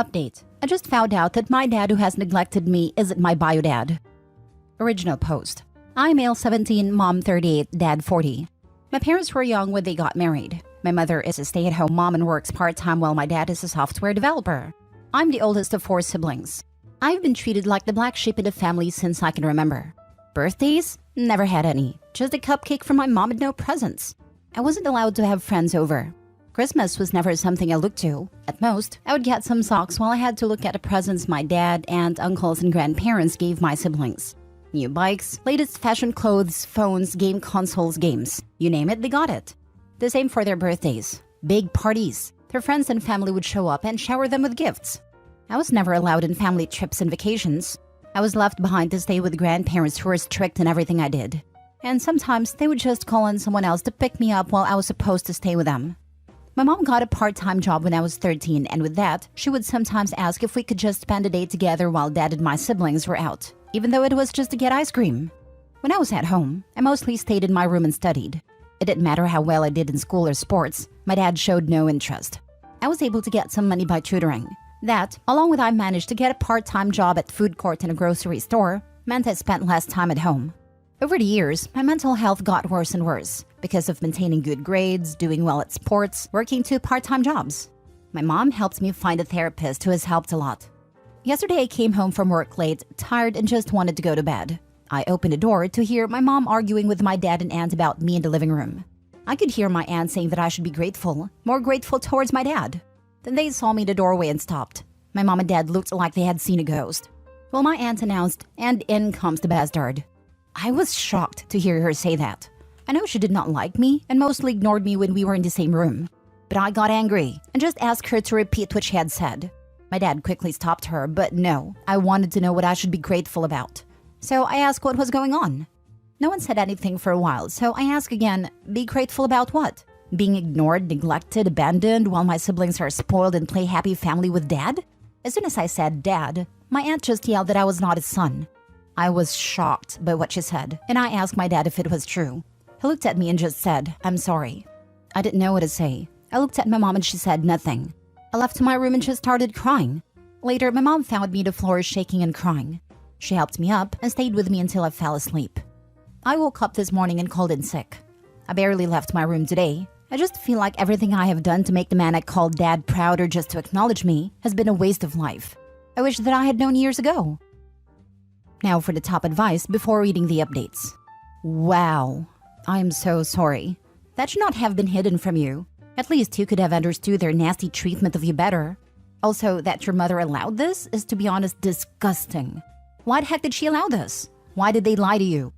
Update. I just found out that my dad who has neglected me isn't my bio dad. Original post. I'm male 17, mom 38, dad 40. My parents were young when they got married. My mother is a stay-at-home mom and works part-time while my dad is a software developer. I'm the oldest of 4 siblings. I've been treated like the black sheep in the family since I can remember. Birthdays? Never had any. Just a cupcake from my mom and no presents. I wasn't allowed to have friends over. Christmas was never something I looked to. At most, I would get some socks while I had to look at the presents my dad, aunt, uncles, and grandparents gave my siblings. New bikes, latest fashion clothes, phones, game consoles, games. You name it, they got it. The same for their birthdays. Big parties. Their friends and family would show up and shower them with gifts. I was never allowed in family trips and vacations. I was left behind to stay with grandparents who were strict in everything I did. And sometimes they would just call on someone else to pick me up while I was supposed to stay with them. My mom got a part-time job when I was 13, and with that, she would sometimes ask if we could just spend a day together while dad and my siblings were out, even though it was just to get ice cream. When I was at home, I mostly stayed in my room and studied. It didn't matter how well I did in school or sports, my dad showed no interest. I was able to get some money by tutoring. That, along with I managed to get a part-time job at food court and a grocery store, meant I spent less time at home. Over the years, my mental health got worse and worse because of maintaining good grades, doing well at sports, working 2 part-time jobs. My mom helped me find a therapist who has helped a lot. Yesterday I came home from work late, tired and just wanted to go to bed. I opened the door to hear my mom arguing with my dad and aunt about me in the living room. I could hear my aunt saying that I should be grateful, more grateful towards my dad. Then they saw me in the doorway and stopped. My mom and dad looked like they had seen a ghost. Well, my aunt announced, and in comes the bastard. I was shocked to hear her say that. I know she did not like me and mostly ignored me when we were in the same room. But I got angry and just asked her to repeat what she had said. My dad quickly stopped her, but no, I wanted to know what I should be grateful about. So I asked what was going on. No one said anything for a while, so I asked again, be grateful about what? Being ignored, neglected, abandoned while my siblings are spoiled and play happy family with dad? As soon as I said dad, my aunt just yelled that I was not his son. I was shocked by what she said, and I asked my dad if it was true. He looked at me and just said, I'm sorry. I didn't know what to say. I looked at my mom and she said nothing. I left to my room and just started crying. Later, my mom found me on the floor shaking and crying. She helped me up and stayed with me until I fell asleep. I woke up this morning and called in sick. I barely left my room today. I just feel like everything I have done to make the man I called dad proud or just to acknowledge me has been a waste of life. I wish that I had known years ago. Now for the top advice before reading the updates. Wow, I am so sorry. That should not have been hidden from you. At least you could have understood their nasty treatment of you better. Also, that your mother allowed this is, to be honest, disgusting. Why the heck did she allow this? Why did they lie to you?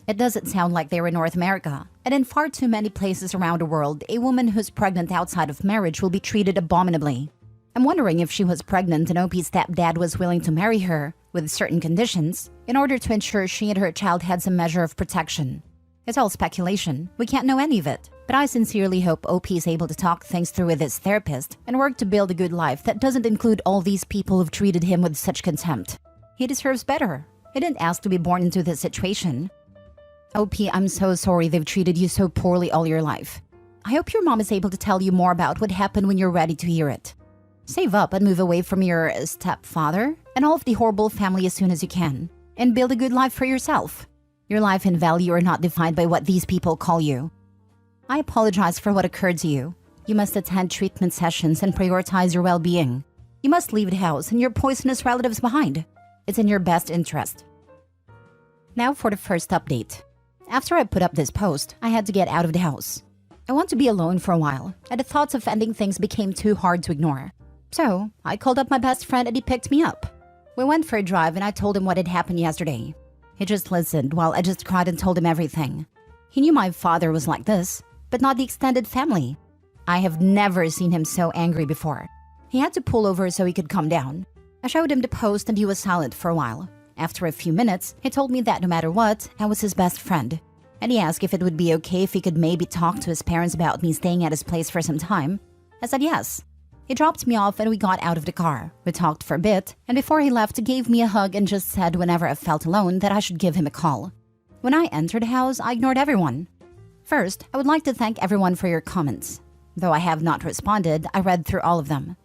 It doesn't sound like they were in North America. And in far too many places around the world, a woman who's pregnant outside of marriage will be treated abominably. I'm wondering if she was pregnant and OP's stepdad was willing to marry her, with certain conditions, in order to ensure she and her child had some measure of protection. It's all speculation. We can't know any of it. But I sincerely hope OP is able to talk things through with his therapist and work to build a good life that doesn't include all these people who've treated him with such contempt. He deserves better. He didn't ask to be born into this situation. OP, I'm so sorry they've treated you so poorly all your life. I hope your mom is able to tell you more about what happened when you're ready to hear it. Save up and move away from your stepfather and all of the horrible family as soon as you can, and build a good life for yourself. Your life and value are not defined by what these people call you. I apologize for what occurred to you. You must attend treatment sessions and prioritize your well-being. You must leave the house and your poisonous relatives behind. It's in your best interest. Now for the first update. After I put up this post, I had to get out of the house. I want to be alone for a while, and the thoughts of ending things became too hard to ignore. So, I called up my best friend and he picked me up. We went for a drive and I told him what had happened yesterday. He just listened while I just cried and told him everything. He knew my father was like this, but not the extended family. I have never seen him so angry before. He had to pull over so he could calm down. I showed him the post and he was silent for a while. After a few minutes, he told me that no matter what, I was his best friend. And he asked if it would be okay if he could maybe talk to his parents about me staying at his place for some time. I said yes. He dropped me off and we got out of the car. We talked for a bit, and before he left, he gave me a hug and just said whenever I felt alone that I should give him a call. When I entered the house, I ignored everyone. First, I would like to thank everyone for your comments. Though I have not responded, I read through all of them.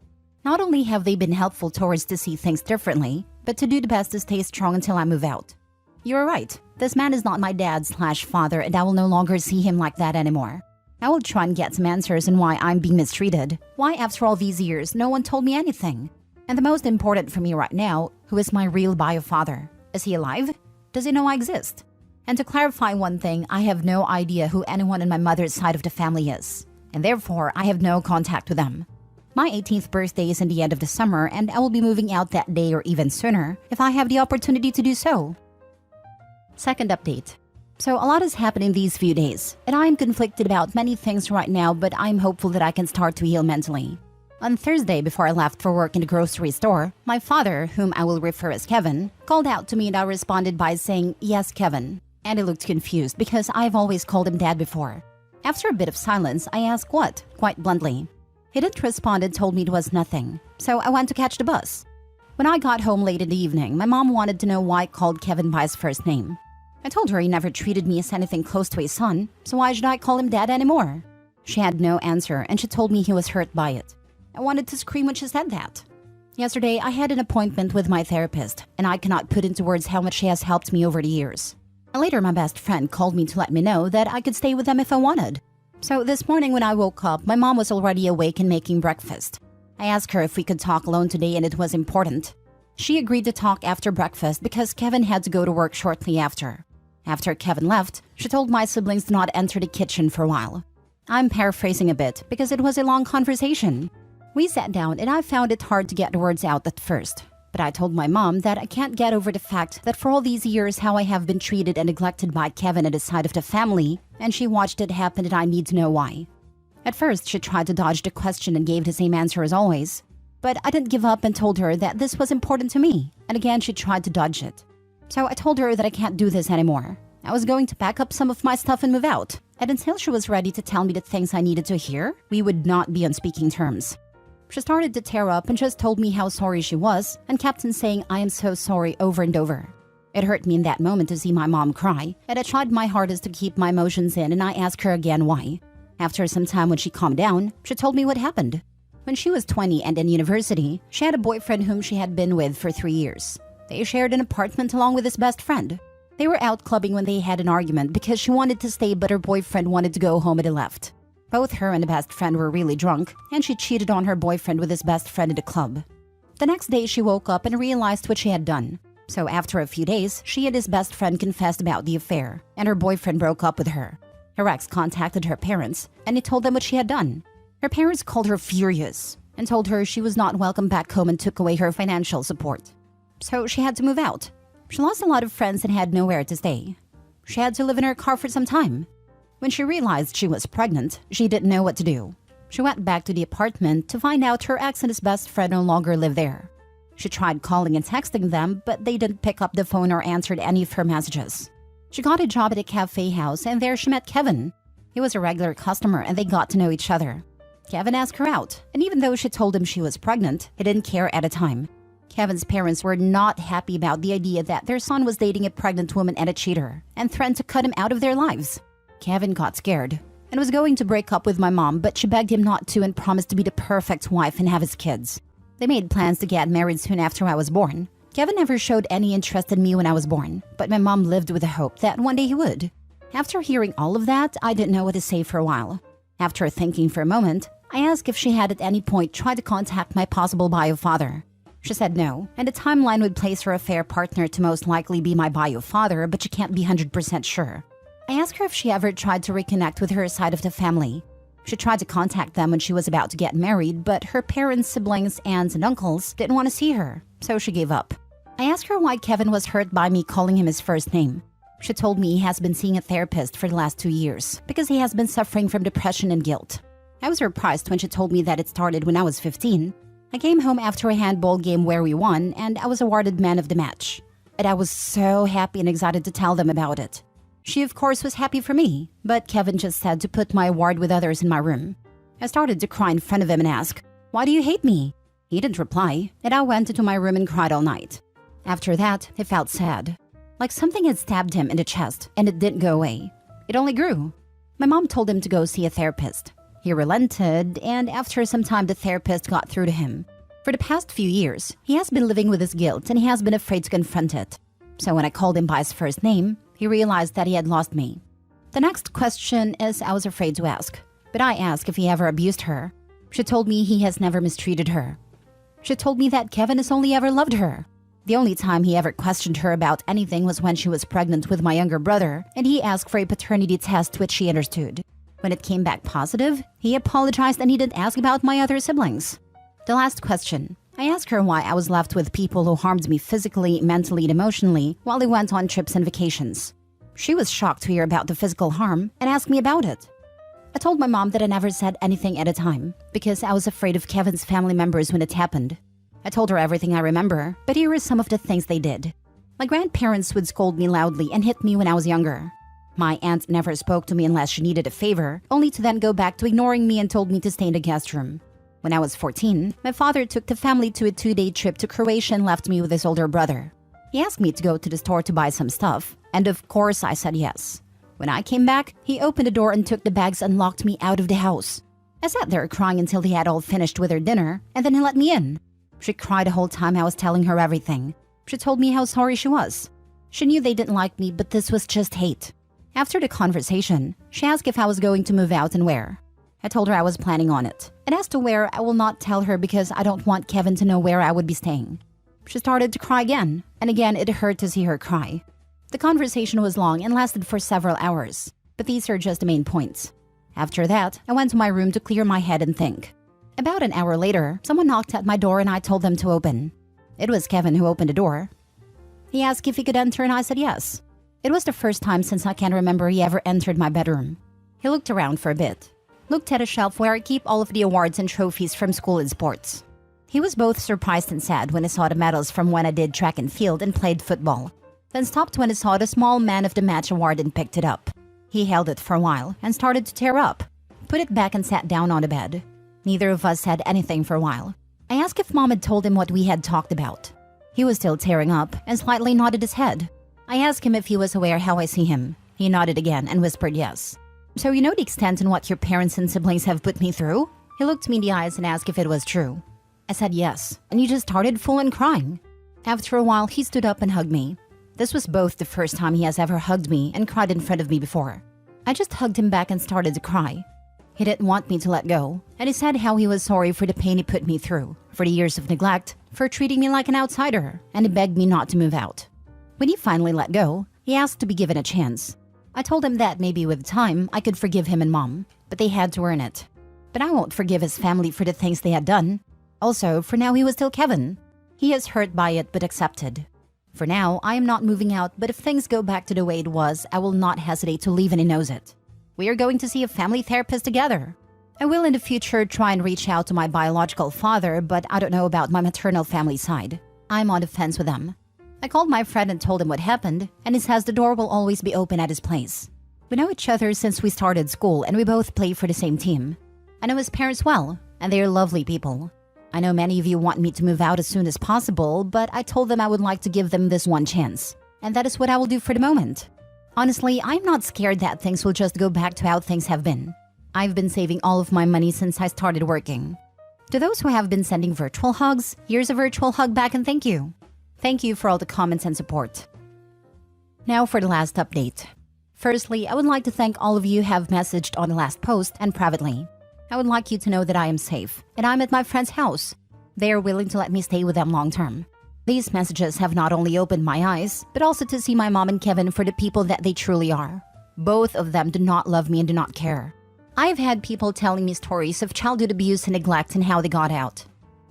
Not only have they been helpful towards to see things differently, but to do the best to stay strong until I move out. You're right. This man is not my dad/father, and I will no longer see him like that anymore. I will try and get some answers on why I'm being mistreated. Why after all these years, no one told me anything. And the most important for me right now, who is my real bio father? Is he alive? Does he know I exist? And to clarify one thing, I have no idea who anyone on my mother's side of the family is. And therefore, I have no contact with them. My 18th birthday is in the end of the summer, and I will be moving out that day or even sooner if I have the opportunity to do so. Second update. So a lot has happened in these few days, and I am conflicted about many things right now, but I'm hopeful that I can start to heal mentally. On Thursday, before I left for work in the grocery store, my father, whom I will refer as Kevin, called out to me and I responded by saying, "Yes, Kevin." And he looked confused because I've always called him Dad before. After a bit of silence, I asked what, quite bluntly. He didn't respond and told me it was nothing, so I went to catch the bus. When I got home late in the evening, my mom wanted to know why I called Kevin by his first name. I told her he never treated me as anything close to a son, so why should I call him Dad anymore? She had no answer, and she told me he was hurt by it. I wanted to scream when she said that. Yesterday, I had an appointment with my therapist, and I cannot put into words how much she has helped me over the years. And later, my best friend called me to let me know that I could stay with them if I wanted. So this morning when I woke up, my mom was already awake and making breakfast. I asked her if we could talk alone today, and it was important. She agreed to talk after breakfast because Kevin had to go to work shortly after. After Kevin left, she told my siblings to not enter the kitchen for a while. I'm paraphrasing a bit because it was a long conversation. We sat down and I found it hard to get the words out at first. But I told my mom that I can't get over the fact that for all these years how I have been treated and neglected by Kevin at his side of the family, and she watched it happen and I need to know why. At first, she tried to dodge the question and gave the same answer as always. But I didn't give up and told her that this was important to me, and again she tried to dodge it. So I told her that I can't do this anymore. I was going to pack up some of my stuff and move out, and until she was ready to tell me the things I needed to hear, we would not be on speaking terms. She started to tear up and just told me how sorry she was and kept on saying "I am so sorry" over and over. It hurt me in that moment to see my mom cry, and I tried my hardest to keep my emotions in, and I asked her again why. After some time when she calmed down, she told me what happened. When she was 20 and in university, she had a boyfriend whom she had been with for 3 years. They shared an apartment along with his best friend. They were out clubbing when they had an argument because she wanted to stay but her boyfriend wanted to go home and he left. Both her and the best friend were really drunk, and she cheated on her boyfriend with his best friend at the club. The next day she woke up and realized what she had done. So after a few days, she and his best friend confessed about the affair, and her boyfriend broke up with her. Her ex contacted her parents, and he told them what she had done. Her parents called her furious and told her she was not welcome back home and took away her financial support. So she had to move out. She lost a lot of friends and had nowhere to stay. She had to live in her car for some time. When she realized she was pregnant, she didn't know what to do. She went back to the apartment to find out her ex and his best friend no longer lived there. She tried calling and texting them, but they didn't pick up the phone or answered any of her messages. She got a job at a cafe house, and there she met Kevin. He was a regular customer and they got to know each other. Kevin asked her out, and even though she told him she was pregnant, he didn't care at the time. Kevin's parents were not happy about the idea that their son was dating a pregnant woman and a cheater, and threatened to cut him out of their lives. Kevin got scared and was going to break up with my mom, but she begged him not to and promised to be the perfect wife and have his kids. They made plans to get married soon after I was born. Kevin never showed any interest in me when I was born, but my mom lived with the hope that one day he would. After hearing all of that, I didn't know what to say for a while. After thinking for a moment, I asked if she had at any point tried to contact my possible bio father. She said no, and the timeline would place her affair partner to most likely be my bio father, but she can't be 100% sure. I asked her if she ever tried to reconnect with her side of the family. She tried to contact them when she was about to get married, but her parents, siblings, aunts, and uncles didn't want to see her, so she gave up. I asked her why Kevin was hurt by me calling him his first name. She told me he has been seeing a therapist for the last 2 years because he has been suffering from depression and guilt. I was surprised when she told me that it started when I was 15. I came home after a handball game where we won, and I was awarded man of the match. And I was so happy and excited to tell them about it. She, of course, was happy for me, but Kevin just said to put my award with others in my room. I started to cry in front of him and ask, "Why do you hate me?" He didn't reply, and I went into my room and cried all night. After that, he felt sad. Like something had stabbed him in the chest, and it didn't go away. It only grew. My mom told him to go see a therapist. He relented, and after some time the therapist got through to him. For the past few years, he has been living with his guilt and he has been afraid to confront it. So when I called him by his first name, he realized that he had lost me. The next question is I was afraid to ask, but I asked if he ever abused her. She told me he has never mistreated her. She told me that Kevin has only ever loved her. The only time he ever questioned her about anything was when she was pregnant with my younger brother, and he asked for a paternity test which she understood. When it came back positive, he apologized and he didn't ask about my other siblings. The last question. I asked her why I was left with people who harmed me physically, mentally, and emotionally while they went on trips and vacations. She was shocked to hear about the physical harm and asked me about it. I told my mom that I never said anything at a time because I was afraid of Kevin's family members when it happened. I told her everything I remember, but here are some of the things they did. My grandparents would scold me loudly and hit me when I was younger. My aunt never spoke to me unless she needed a favor, only to then go back to ignoring me and told me to stay in the guest room. When I was 14, my father took the family to a 2-day trip to Croatia and left me with his older brother. He asked me to go to the store to buy some stuff, and of course I said yes. When I came back, he opened the door and took the bags and locked me out of the house. I sat there crying until he had all finished with her dinner, and then he let me in. She cried the whole time I was telling her everything. She told me how sorry she was. She knew they didn't like me, but this was just hate. After the conversation, she asked if I was going to move out and where. I told her I was planning on it. And as to where, I will not tell her because I don't want Kevin to know where I would be staying. She started to cry again, and again it hurt to see her cry. The conversation was long and lasted for several hours, but these are just the main points. After that, I went to my room to clear my head and think. About an hour later, someone knocked at my door and I told them to open. It was Kevin who opened the door. He asked if he could enter and I said yes. It was the first time since I can remember he ever entered my bedroom. He looked around for a bit, looked at a shelf where I keep all of the awards and trophies from school and sports. He was both surprised and sad when he saw the medals from when I did track and field and played football, then stopped when he saw the small man of the match award and picked it up. He held it for a while and started to tear up, put it back and sat down on the bed. Neither of us said anything for a while. I asked if Mom had told him what we had talked about. He was still tearing up and slightly nodded his head. I asked him if he was aware how I see him. He nodded again and whispered yes. So you know the extent in what your parents and siblings have put me through? He looked me in the eyes and asked if it was true. I said yes, and he just started full-on crying. After a while, he stood up and hugged me. This was both the first time he has ever hugged me and cried in front of me before. I just hugged him back and started to cry. He didn't want me to let go, and he said how he was sorry for the pain he put me through, for the years of neglect, for treating me like an outsider, and he begged me not to move out. When he finally let go, he asked to be given a chance. I told him that maybe with time I could forgive him and Mom, but they had to earn it. But I won't forgive his family for the things they had done. Also, for now he was still Kevin. He is hurt by it but accepted. For now, I am not moving out, but if things go back to the way it was, I will not hesitate to leave and he knows it. We are going to see a family therapist together. I will in the future try and reach out to my biological father, but I don't know about my maternal family side. I'm on the fence with them. I called my friend and told him what happened, and he says the door will always be open at his place. We know each other since we started school and we both play for the same team. I know his parents well, and they are lovely people. I know many of you want me to move out as soon as possible, but I told them I would like to give them this one chance, and that is what I will do for the moment. Honestly, I'm not scared that things will just go back to how things have been. I've been saving all of my money since I started working. To those who have been sending virtual hugs, here's a virtual hug back and thank you. Thank you for all the comments and support. Now for the last update. Firstly, I would like to thank all of you who have messaged on the last post and privately. I would like you to know that I am safe, and I'm at my friend's house. They are willing to let me stay with them long term. These messages have not only opened my eyes, but also to see my mom and Kevin for the people that they truly are. Both of them do not love me and do not care. I've had people telling me stories of childhood abuse and neglect and how they got out.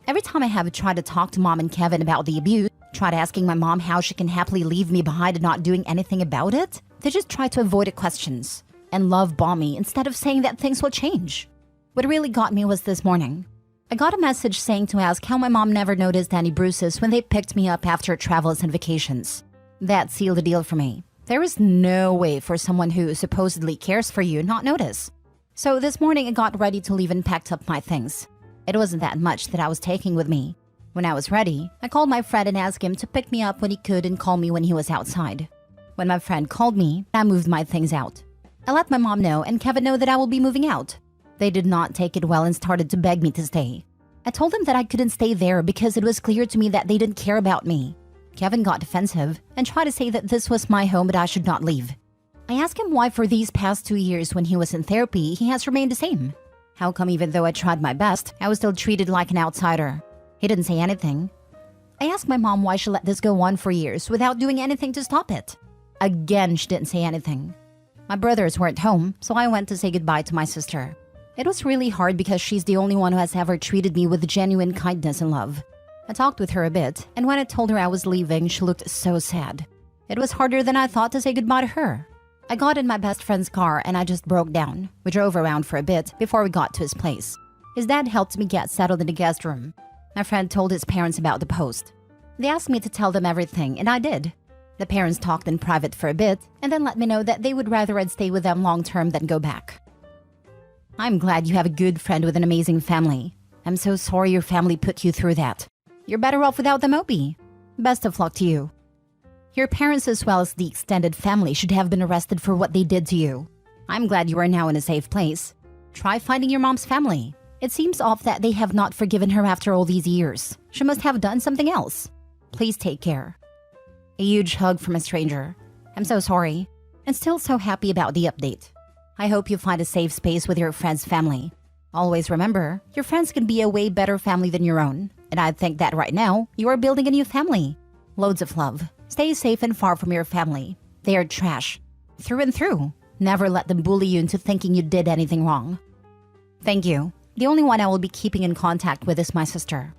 Every time I have tried to talk to Mom and Kevin about the abuse, tried asking my mom how she can happily leave me behind and not doing anything about it, they just try to avoid the questions and love bomb me instead of saying that things will change. What really got me was this morning. I got a message saying to ask how my mom never noticed any bruises when they picked me up after travels and vacations. That sealed the deal for me. There is no way for someone who supposedly cares for you not notice. So this morning I got ready to leave and packed up my things. It wasn't that much that I was taking with me. When I was ready, I called my friend and asked him to pick me up when he could and call me when he was outside. When my friend called me, I moved my things out. I let my mom know and Kevin know that I will be moving out. They did not take it well and started to beg me to stay. I told them that I couldn't stay there because it was clear to me that they didn't care about me. Kevin got defensive and tried to say that this was my home but I should not leave. I asked him why for these past 2 years when he was in therapy, he has remained the same. How come even though I tried my best, I was still treated like an outsider? He didn't say anything. I asked my mom why she let this go on for years without doing anything to stop it. Again, she didn't say anything. My brothers weren't home, so I went to say goodbye to my sister. It was really hard because she's the only one who has ever treated me with genuine kindness and love. I talked with her a bit, and when I told her I was leaving, she looked so sad. It was harder than I thought to say goodbye to her. I got in my best friend's car and I just broke down. We drove around for a bit before we got to his place. His dad helped me get settled in the guest room. My friend told his parents about the post. They asked me to tell them everything, and I did. The parents talked in private for a bit and then let me know that they would rather I'd stay with them long term than go back. I'm glad you have a good friend with an amazing family. I'm so sorry your family put you through that. You're better off without them, Opie. Best of luck to you. Your parents as well as the extended family should have been arrested for what they did to you. I'm glad you are now in a safe place. Try finding your mom's family. It seems off that they have not forgiven her after all these years. She must have done something else. Please take care. A huge hug from a stranger. I'm so sorry, and still so happy about the update. I hope you find a safe space with your friend's family. Always remember, your friends can be a way better family than your own. And I think that right now, you are building a new family. Loads of love. Stay safe and far from your family. They are trash. Through and through. Never let them bully you into thinking you did anything wrong. Thank you. The only one I will be keeping in contact with is my sister.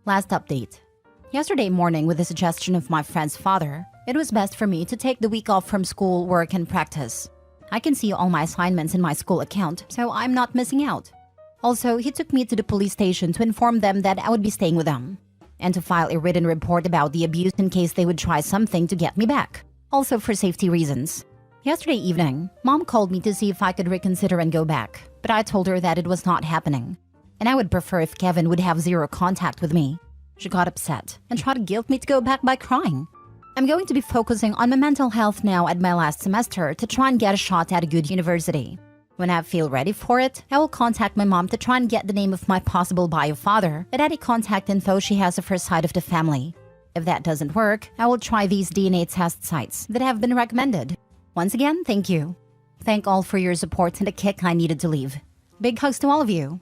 Last update. Yesterday morning, with the suggestion of my friend's father, it was best for me to take the week off from school, work, and practice. I can see all my assignments in my school account, so I'm not missing out. Also, he took me to the police station to inform them that I would be staying with them, and to file a written report about the abuse in case they would try something to get me back, also for safety reasons. Yesterday evening, Mom called me to see if I could reconsider and go back, but I told her that it was not happening, and I would prefer if Kevin would have zero contact with me. She got upset and tried to guilt me to go back by crying. I'm going to be focusing on my mental health now at my last semester to try and get a shot at a good university. When I feel ready for it, I will contact my mom to try and get the name of my possible bio father and any contact info she has of her side of the family. If that doesn't work, I will try these DNA test sites that have been recommended. Once again, thank you. Thank all for your support and the kick I needed to leave. Big hugs to all of you.